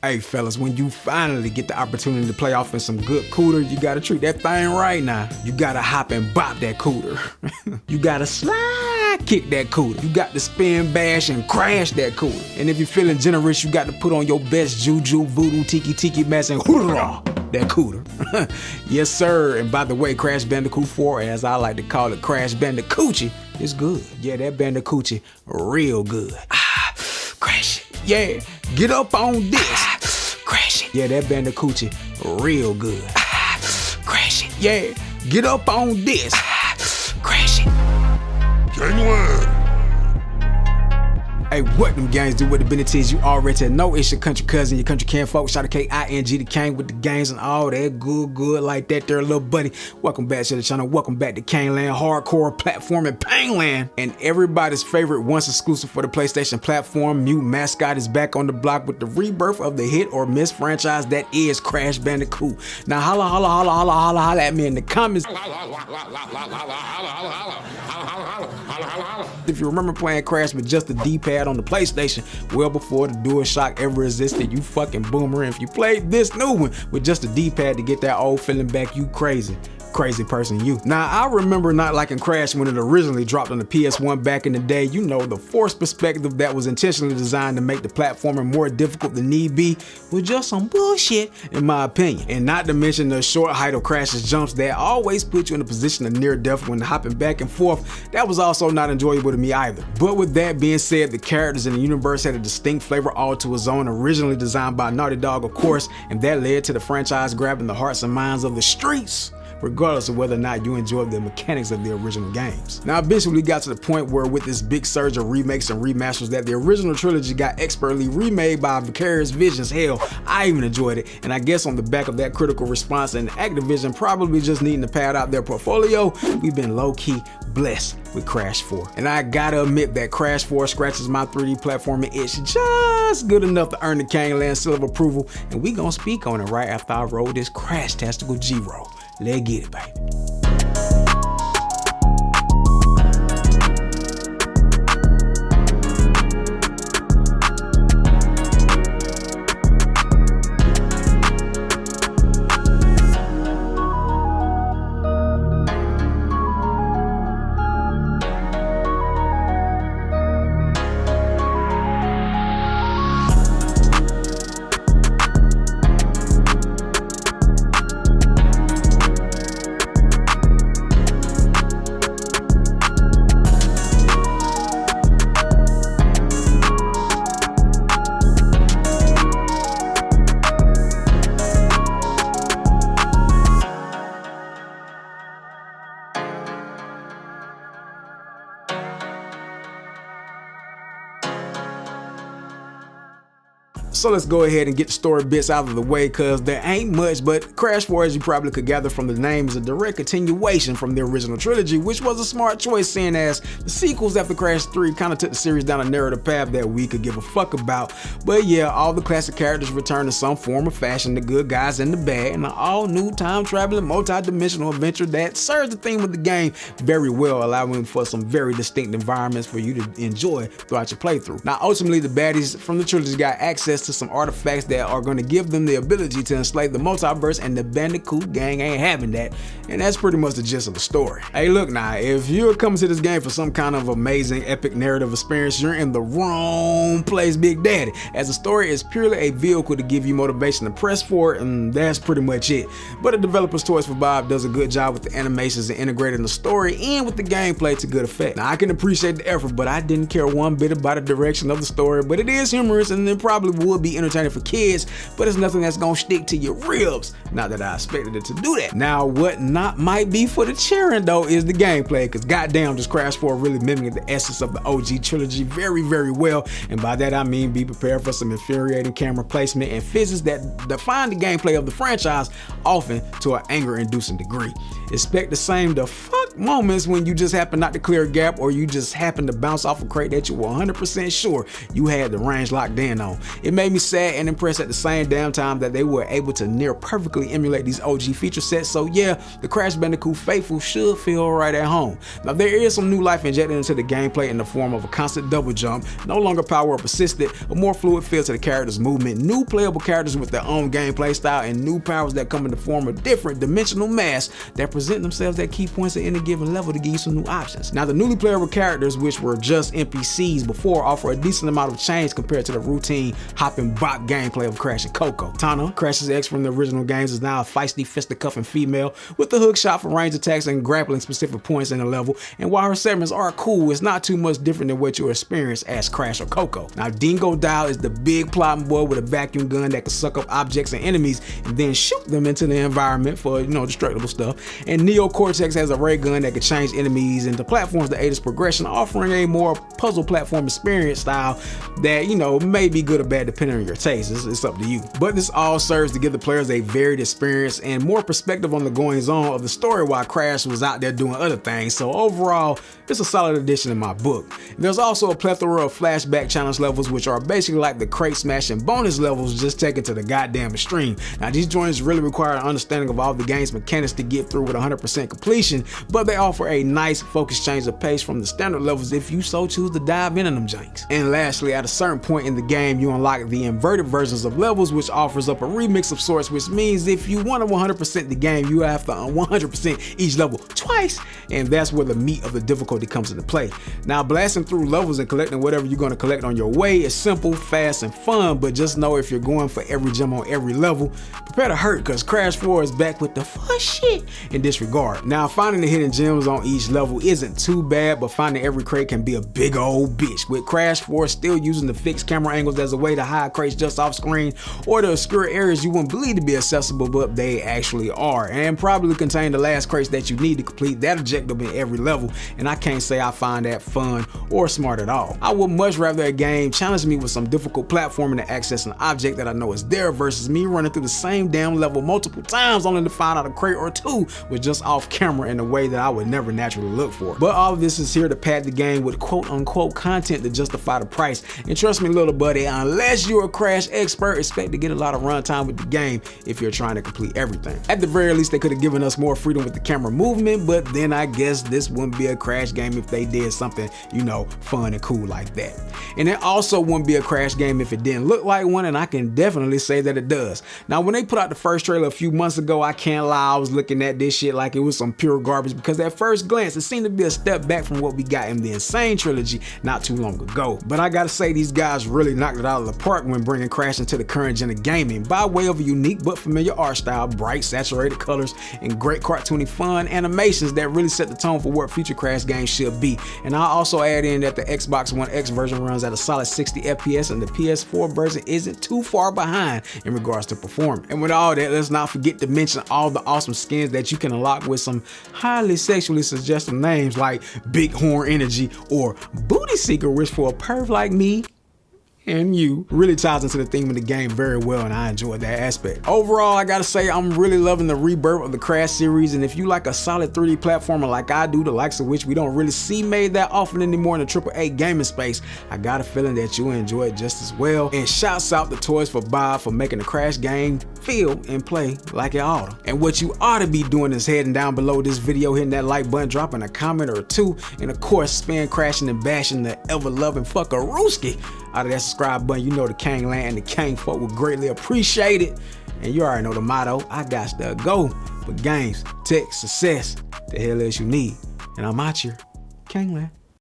Hey fellas, when you finally get the opportunity to play off in some good Cooter, you gotta treat that thing right now. You gotta hop and bop that Cooter. You gotta slide kick that Cooter. You got to spin, bash, and crash that Cooter. And if you're feeling generous, you got to put on your best juju, voodoo, tiki mask, and hoorah that Cooter. Yes sir, and by the way, Crash Bandicoot 4, as I like to call it, Crash Bandicoochie, is good. Yeah, that Bandicoochie real good. Crash it. Yeah, get up on this. Crash it. Yeah, that Bandicoochie real good. Crash it. Yeah, get up on this. Crash it. Gangland. Hey, what them gangs do with the business is you already know. It's your country cousin, your country can folks. Shout out K-I-N-G, the Kane with the gangs and all that good like that there, little buddy. Welcome back to the channel. Welcome back to Caneland, hardcore platform and Painland. And everybody's favorite once exclusive for the PlayStation platform, Mute Mascot is back on the block with the rebirth of the hit or miss franchise that is Crash Bandicoot. Now holla at me in the comments. If you remember playing Crash with just the D-pad on the PlayStation, well before the DualShock ever existed, you fucking boomer. And if you played this new one with just the D-pad to get that old feeling back, you crazy person you. Now I remember not liking Crash when it originally dropped on the PS1 back in the day. You know, the forced perspective that was intentionally designed to make the platforming more difficult than need be was just some bullshit in my opinion. And not to mention the short height of Crash's jumps that always put you in a position of near death when hopping back and forth. That was also not enjoyable to me either. But with that being said, the characters in the universe had a distinct flavor all to its own, originally designed by Naughty Dog of course, and that led to the franchise grabbing the hearts and minds of the streets, regardless of whether or not you enjoyed the mechanics of the original games. Now eventually we got to the point where with this big surge of remakes and remasters that the original trilogy got expertly remade by Vicarious Visions. Hell, I even enjoyed it, and I guess on the back of that critical response and Activision probably just needing to pad out their portfolio, we've been low-key blessed with Crash 4. And I gotta admit that Crash 4 scratches my 3D platforming itch just good enough to earn the Caneland seal of approval, and we gonna speak on it right after I roll this Crash-tastical G-roll. Let's get it, baby. So let's go ahead and get the story bits out of the way, cause there ain't much, but Crash 4, as you probably could gather from the name, is a direct continuation from the original trilogy, which was a smart choice seeing as the sequels after Crash 3 kind of took the series down a narrative path that we could give a fuck about. But yeah, all the classic characters return to some form of fashion, the good guys and the bad, and an all new time traveling multi-dimensional adventure that serves the theme of the game very well, allowing for some very distinct environments for you to enjoy throughout your playthrough. Now ultimately the baddies from the trilogy got access to some artifacts that are going to give them the ability to enslave the multiverse, and the Bandicoot gang ain't having that, and that's pretty much the gist of the story. Hey look now, if you're coming to this game for some kind of amazing epic narrative experience, you're in the wrong place, Big Daddy, as the story is purely a vehicle to give you motivation to press forward, and that's pretty much it. But the developer's Toys for Bob does a good job with the animations and integrating the story and with the gameplay to good effect. Now I can appreciate the effort, but I didn't care one bit about the direction of the story, but it is humorous and it probably would be entertaining for kids, but it's nothing that's gonna stick to your ribs. Not that I expected it to do that. Now what not might be for the cheering though is the gameplay, cause goddamn does Crash 4 really mimic the essence of the OG trilogy very well, and by that I mean be prepared for some infuriating camera placement and physics that define the gameplay of the franchise, often to an anger-inducing degree. Expect the same the fuck moments when you just happen not to clear a gap, or you just happen to bounce off a crate that you were 100% sure you had the range locked in on. It made me sad and impressed at the same damn time that they were able to near perfectly emulate these OG feature sets. So yeah, the Crash Bandicoot faithful should feel right at home. Now there is some new life injected into the gameplay in the form of a constant double jump, no longer power up assisted, a more fluid feel to the character's movement, new playable characters with their own gameplay style, and new powers that come in the form of different dimensional masks that present themselves at key points at any given level to give you some new options. Now the newly playable characters, which were just NPCs before, offer a decent amount of change compared to the routine hop and bop gameplay of Crash and Coco. Tana, Crash's ex from the original games, is now a feisty fisticuffing female with the hook shot for range attacks and grappling specific points in the level, and while her segments are cool, it's not too much different than what you experience as Crash or Coco. Now Dingo Dial is the big plotting boy with a vacuum gun that can suck up objects and enemies and then shoot them into the environment for, destructible stuff. And Neo Cortex has a ray gun that can change enemies into platforms to aid its progression, offering a more puzzle platform experience style that, may be good or bad depending on your taste. It's up to you. But this all serves to give the players a varied experience and more perspective on the goings on of the story while Crash was out there doing other things. So overall, it's a solid addition in my book. There's also a plethora of flashback challenge levels, which are basically like the crate smashing bonus levels just taken to the goddamn extreme. Now these joints really require an understanding of all the game's mechanics to get through with 100% completion, but they offer a nice focused change of pace from the standard levels if you so choose to dive into them janks. And lastly, at a certain point in the game, you unlock the inverted versions of levels, which offers up a remix of sorts, which means if you want to 100% the game, you have to 100% each level twice, and that's where the meat of the difficulty comes into play. Now blasting through levels and collecting whatever you're going to collect on your way is simple, fast, and fun, but just know if you're going for every gem on every level, prepare to hurt, because Crash 4 is back with the fun shit in this regard. Now finding the hidden gems on each level isn't too bad, but finding every crate can be a big old bitch, with Crash 4 still using the fixed camera angles as a way to hide crates just off screen or to obscure areas you wouldn't believe to be accessible, but they actually are, and probably contain the last crates that you need to complete that objective in every level, and I can't say I find that fun or smart at all. I would much rather a game challenge me with some difficult platforming to access an object that I know is there versus me running through the same damn level multiple times only to find out a crate or two was just off camera in a way that I would never naturally look for. But all of this is here to pad the game with quote unquote content to justify the price, and trust me little buddy, unless you're a Crash expert, expect to get a lot of runtime with the game if you're trying to complete everything. At the very least, they could have given us more freedom with the camera movement, but then I guess this wouldn't be a Crash game if they did something, fun and cool like that. And it also wouldn't be a Crash game if it didn't look like one, and I can definitely say that it does. Now when they put out the first trailer a few months ago, I can't lie, I was looking at this shit like it was some pure garbage, because at first glance it seemed to be a step back from what we got in the Sane Trilogy not too long ago. But I gotta say, these guys really knocked it out of the park when bringing Crash into the current gen of gaming by way of a unique but familiar art style, bright saturated colors, and great cartoony fun animations that really set the tone for what future Crash games should be. And I'll also add in that the Xbox One X version runs at a solid 60 FPS and the PS4 version isn't too far behind in regards to performance. And with all that, let's not forget to mention all the awesome skins that you can unlock with some highly sexually suggestive names like Big Horn Energy or Booty Seeker, which for a perv like me and you really ties into the theme of the game very well, and I enjoyed that aspect. Overall, I gotta say I'm really loving the rebirth of the Crash series, and if you like a solid 3D platformer like I do, the likes of which we don't really see made that often anymore in the AAA gaming space, I got a feeling that you'll enjoy it just as well. And shouts out to Toys for Bob for making the Crash game feel and play like it ought to. And what you ought to be doing is heading down below this video, hitting that like button, dropping a comment or two, and of course spin crashing and bashing the ever-loving fuckarooski out of that subscribe button. You know the Kang Land and the Kang folk would greatly appreciate it. And you already know the motto, I got to go for games, tech, success, the hell else you need. And I'm out here, Kang Land.